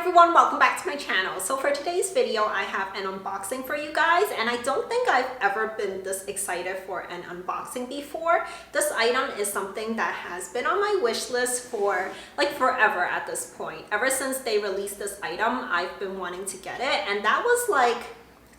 everyone, welcome back to my channel. So for today's video, I have an unboxing for you guys, and I don't think I've ever been this excited for an unboxing before. This item is something that has been on my wish list for like forever at this point. Ever since they released this item, I've been wanting to get it, and that was like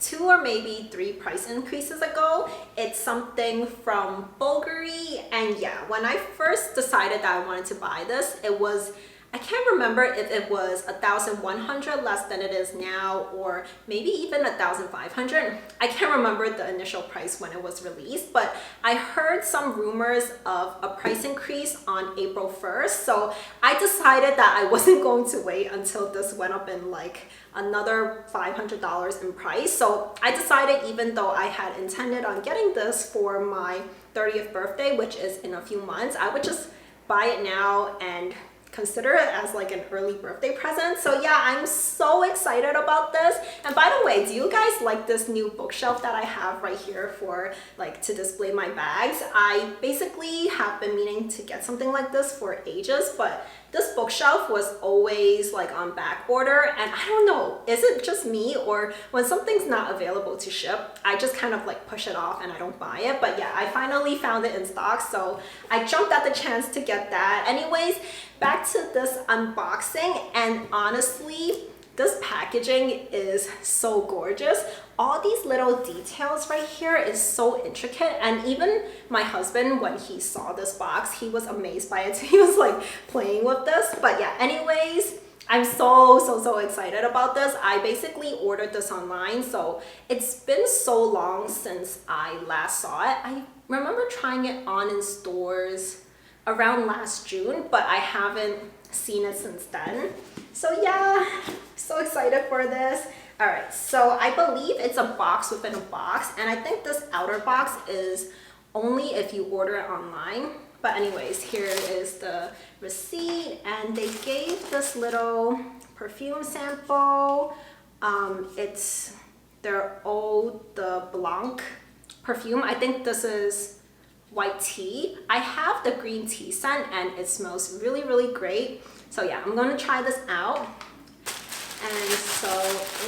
2 or maybe 3 price increases ago. It's something from Bulgari, and yeah, when I first decided that I wanted to buy this, it was, I can't remember if it was 1,100 less than it is now, or maybe even 1,500. I can't remember the initial price when it was released, but I heard some rumors of a price increase on April 1st. So I decided that I wasn't going to wait until this went up in like another $500 in price. So I decided, even though I had intended on getting this for my 30th birthday, which is in a few months, I would just buy it now and consider it as like an early birthday present. So yeah, I'm so excited about this. And by the way, do you guys like this new bookshelf that I have right here for like to display my bags? I basically have been meaning to get something like this for ages, but this bookshelf was always like on back order, and I don't know, is it just me, or when something's not available to ship, I just kind of like push it off and I don't buy it? But yeah, I finally found it in stock, so I jumped at the chance to get that. Anyways, back to this unboxing, and honestly, this packaging is so gorgeous. All these little details right here is so intricate, and even my husband, when he saw this box, he was amazed by it. So he was like playing with this. But yeah, anyways, I'm so excited about this. I basically ordered this online, so it's been so long since I last saw it. I remember trying it on in stores around last June, but I haven't seen it since then. So yeah, so excited for this. All right, so I believe it's a box within a box, and I think this outer box is only if you order it online. But anyways, here is the receipt, and they gave this little perfume sample. It's their Eau de Blanc perfume. I think this is white tea. I have the green tea scent, and it smells really great. So yeah, I'm gonna try this out. And so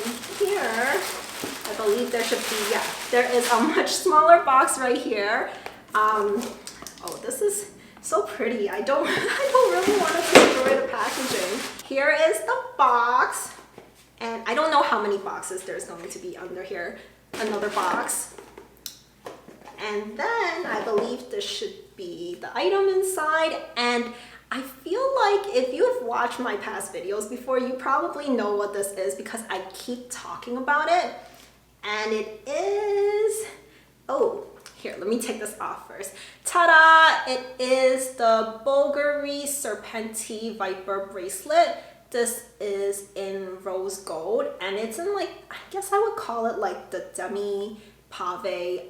in here, I believe there should be, yeah, there is a much smaller box right here. Oh, this is so pretty. I don't really want to destroy the packaging. Here is the box, and I don't know how many boxes there's going to be under here. Another box. And then I believe this should be the item inside, and I feel like if you've watched my past videos before, you probably know what this is because I keep talking about it. And it is, oh, here, let me take this off first. Ta-da! It is the Bulgari Serpenti Viper Bracelet. This is in rose gold, and it's in like, I guess I would call it like the demi pave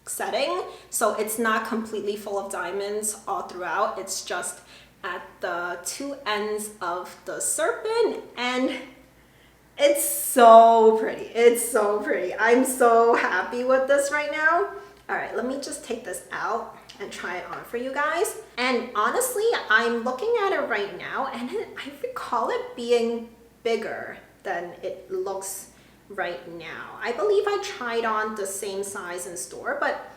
setting. So it's not completely full of diamonds all throughout. It's just at the 2 ends of the serpent, and it's so pretty. It's so pretty. I'm so happy with this right now. All right, let me just take this out and try it on for you guys. And honestly, I'm looking at it right now, and I recall it being bigger than it looks right now. I believe I tried on the same size in store, but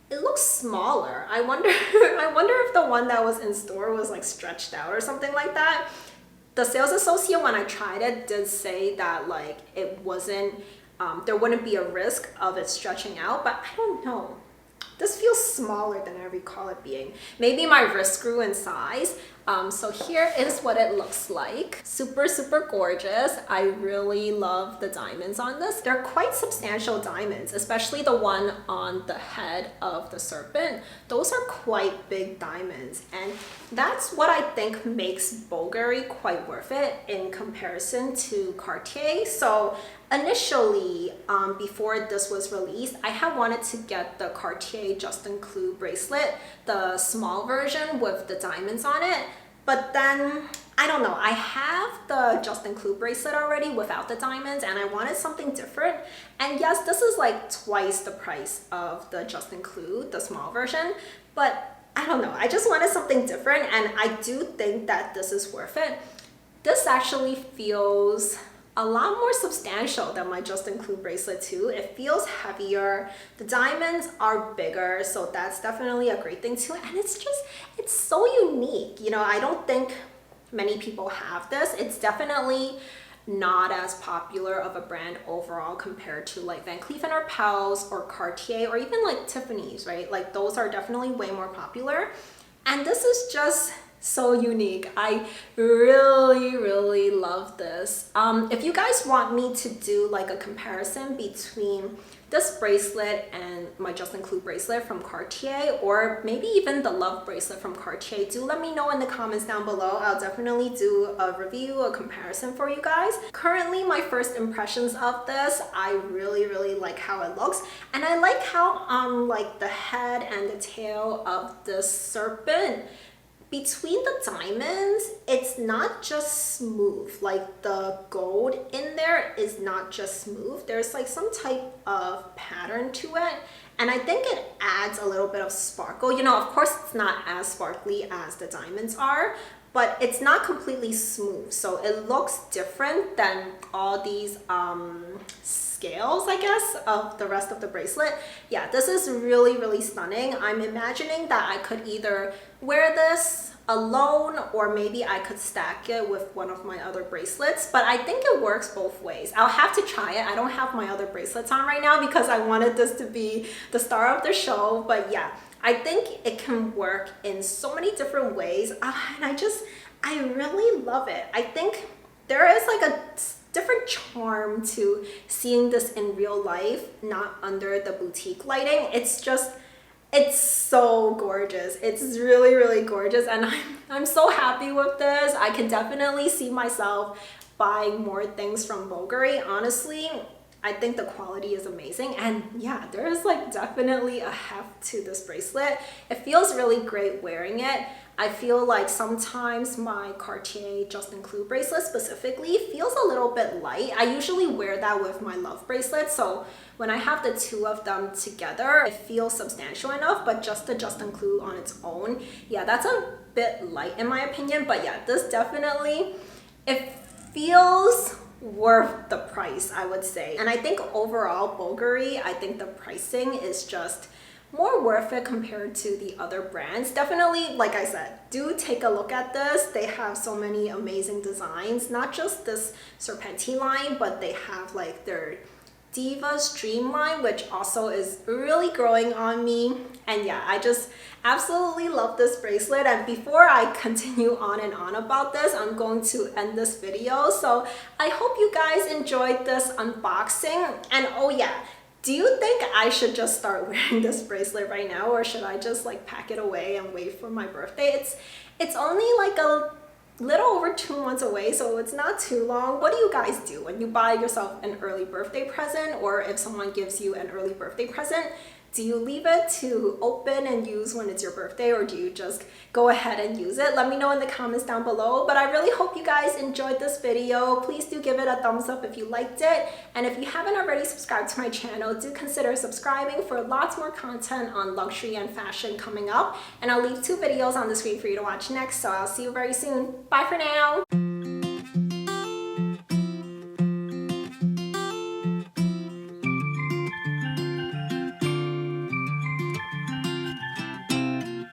it looks smaller. I wonder if the one that was in store was like stretched out or something like that. The sales associate, when I tried it, did say that like it wasn't, there wouldn't be a risk of it stretching out, but I don't know. This feels smaller than I recall it being. Maybe my wrist grew in size. So here is what it looks like. Super gorgeous. I really love the diamonds on this. They're quite substantial diamonds, especially the one on the head of the serpent. Those are quite big diamonds, and that's what I think makes Bulgari quite worth it in comparison to Cartier. So initially, before this was released, I had wanted to get the Cartier Justin Clou bracelet, the small version with the diamonds on it. But then, I don't know, I have the Justin Clou bracelet already without the diamonds, and I wanted something different. And yes, this is like twice the price of the Justin Clou, the small version, but I don't know, I just wanted something different, and I do think that this is worth it. this actually feels a lot more substantial than my Just Include bracelet too. It feels heavier. The diamonds are bigger, so that's definitely a great thing too. And it's so unique. You know, I don't think many people have this. It's definitely not as popular of a brand overall compared to like Van Cleef & Arpels or Cartier or even like Tiffany's, right? Like those are definitely way more popular. And this is just so unique. I really love this. If you guys want me to do like a comparison between this bracelet and my Just Include bracelet from Cartier, or maybe even the Love bracelet from Cartier, do let me know in the comments down below. I'll definitely do a review, a comparison for you guys. Currently, my first impressions of this, I really like how it looks, and I like how like the head and the tail of this serpent, between the diamonds, it's not just smooth. Like the gold in there is not just smooth. There's like some type of pattern to it. And I think it adds a little bit of sparkle. You know, of course it's not as sparkly as the diamonds are, but it's not completely smooth. So it looks different than all these scales, I guess, of the rest of the bracelet. Yeah, this is really stunning. I'm imagining that I could either wear this alone, or maybe I could stack it with one of my other bracelets, but I think it works both ways. I'll have to try it. I don't have my other bracelets on right now because I wanted this to be the star of the show, but yeah, I think it can work in so many different ways, and I really love it. I think there is like a different charm to seeing this in real life, not under the boutique lighting. It's so gorgeous. It's really gorgeous, and I'm so happy with this. I can definitely see myself buying more things from Bulgari. Honestly, I think the quality is amazing, and yeah, there is like definitely a heft to this bracelet. It feels really great wearing it. I feel like sometimes my Cartier Just Include bracelet specifically feels a little bit light. I usually wear that with my Love bracelet, so when I have the two of them together, it feels substantial enough, but just the Just Include on its own, yeah, that's a bit light in my opinion. But yeah, this definitely, it feels worth the price, I would say. And I think overall Bulgari, I think the pricing is just more worth it compared to the other brands. Definitely, like I said, do take a look at this. They have so many amazing designs, not just this Serpenti line, but they have like their Diva's Dream line, which also is really growing on me. And yeah, I just absolutely love this bracelet. And before I continue on and on about this, I'm going to end this video. So I hope you guys enjoyed this unboxing. And oh yeah, do you think I should just start wearing this bracelet right now, or should I just like pack it away and wait for my birthday? It's only like a little over 2 months away, so it's not too long. What do you guys do when you buy yourself an early birthday present, or if someone gives you an early birthday present? Do you leave it to open and use when it's your birthday, or do you just go ahead and use it? Let me know in the comments down below. But I really hope you guys enjoyed this video. Please do give it a thumbs up if you liked it. And if you haven't already subscribed to my channel, do consider subscribing for lots more content on luxury and fashion coming up. And I'll leave 2 videos on the screen for you to watch next. So I'll see you very soon. Bye for now.